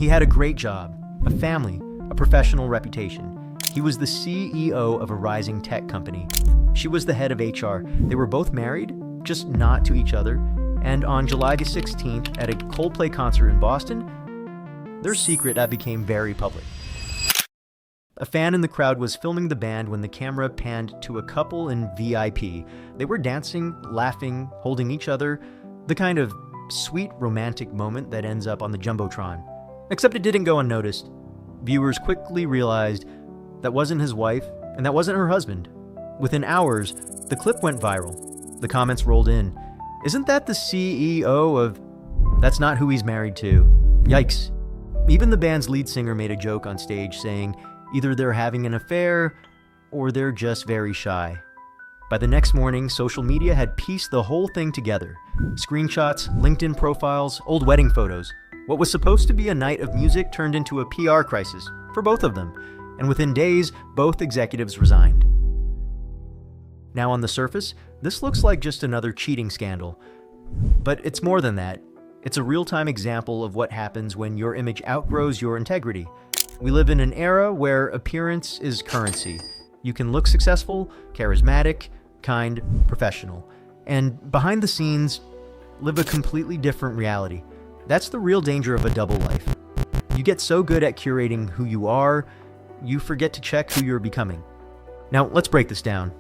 He had a great job, a family, a professional reputation. He was the CEO of a rising tech company. She was the head of HR. They were both married, just not to each other. And on July the 16th, at a Coldplay concert in Boston, their secret became very public. A fan in the crowd was filming the band when the camera panned to a couple in VIP. They were dancing, laughing, holding each other, the kind of sweet romantic moment that ends up on the Jumbotron. Except it didn't go unnoticed. Viewers quickly realized that wasn't his wife, and that wasn't her husband. Within hours, the clip went viral. The comments rolled in. Isn't that the CEO of... That's not who he's married to. Yikes. Even the band's lead singer made a joke on stage saying either they're having an affair or they're just very shy. By the next morning, social media had pieced the whole thing together. Screenshots, LinkedIn profiles, old wedding photos. What was supposed to be a night of music turned into a PR crisis for both of them, and within days, both executives resigned. Now on the surface, this looks like just another cheating scandal. But it's more than that. It's a real-time example of what happens when your image outgrows your integrity. We live in an era where appearance is currency. You can look successful, charismatic, kind, professional, and behind the scenes, live a completely different reality. That's the real danger of a double life. You get so good at curating who you are, you forget to check who you're becoming. Now, let's break this down.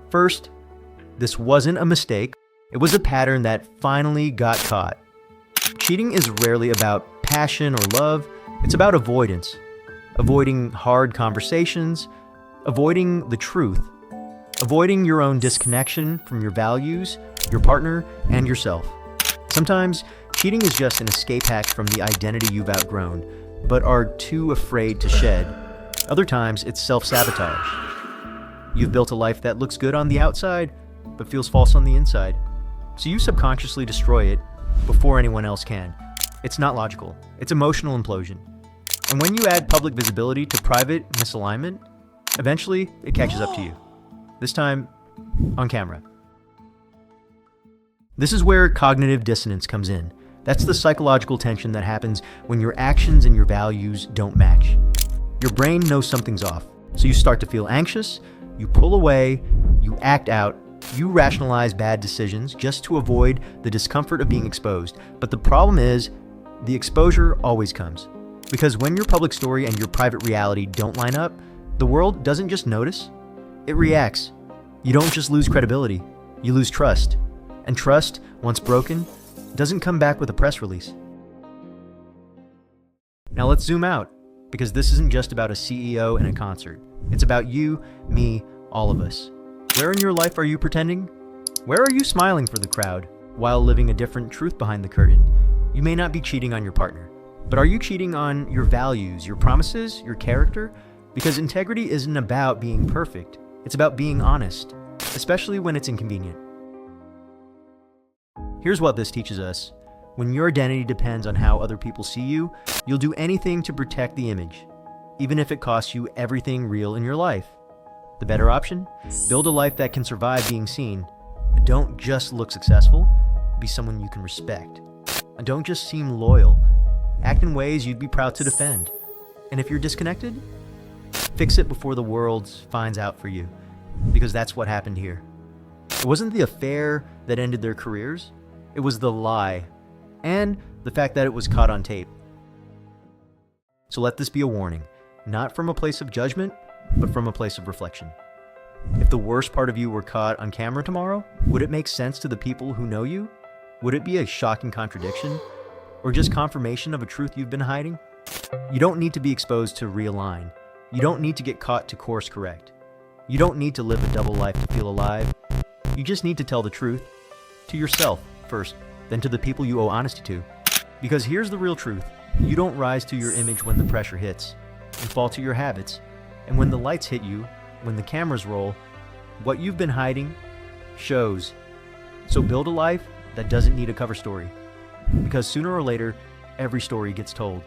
First, this wasn't a mistake. It was a pattern that finally got caught. Cheating is rarely about passion or love. It's about avoidance. Avoiding hard conversations, avoiding the truth, avoiding your own disconnection from your values, your partner, and yourself. Sometimes, cheating is just an escape hack from the identity you've outgrown, but are too afraid to shed. Other times, it's self-sabotage. You've built a life that looks good on the outside, but feels false on the inside. So you subconsciously destroy it before anyone else can. It's not logical. It's emotional implosion. And when you add public visibility to private misalignment, eventually it catches up to you. This time, on camera. This is where cognitive dissonance comes in. That's the psychological tension that happens when your actions and your values don't match. Your brain knows something's off, so you start to feel anxious, you pull away, you act out, you rationalize bad decisions just to avoid the discomfort of being exposed. But the problem is, the exposure always comes. Because when your public story and your private reality don't line up, the world doesn't just notice, it reacts. You don't just lose credibility, you lose trust. And trust, once broken, doesn't come back with a press release. Now let's zoom out, because this isn't just about a CEO and a concert. It's about you, me, all of us. Where in your life are you pretending? Where are you smiling for the crowd while living a different truth behind the curtain? You may not be cheating on your partner, but are you cheating on your values, your promises, your character? Because integrity isn't about being perfect. It's about being honest, especially when it's inconvenient. Here's what this teaches us. When your identity depends on how other people see you, you'll do anything to protect the image, even if it costs you everything real in your life. The better option? Build a life that can survive being seen. Don't just look successful, be someone you can respect. And don't just seem loyal. Act in ways you'd be proud to defend. And if you're disconnected, fix it before the world finds out for you. Because that's what happened here. It wasn't the affair that ended their careers. It was the lie. And the fact that it was caught on tape. So let this be a warning. Not from a place of judgment, but from a place of reflection. If the worst part of you were caught on camera tomorrow, would it make sense to the people who know you? Would it be a shocking contradiction? Or just confirmation of a truth you've been hiding? You don't need to be exposed to realign. You don't need to get caught to course correct. You don't need to live a double life to feel alive. You just need to tell the truth. To yourself first, then to the people you owe honesty to. Because here's the real truth. You don't rise to your image when the pressure hits. You fall to your habits. And when the lights hit you, when the cameras roll, what you've been hiding shows. So build a life that doesn't need a cover story. Because sooner or later, every story gets told.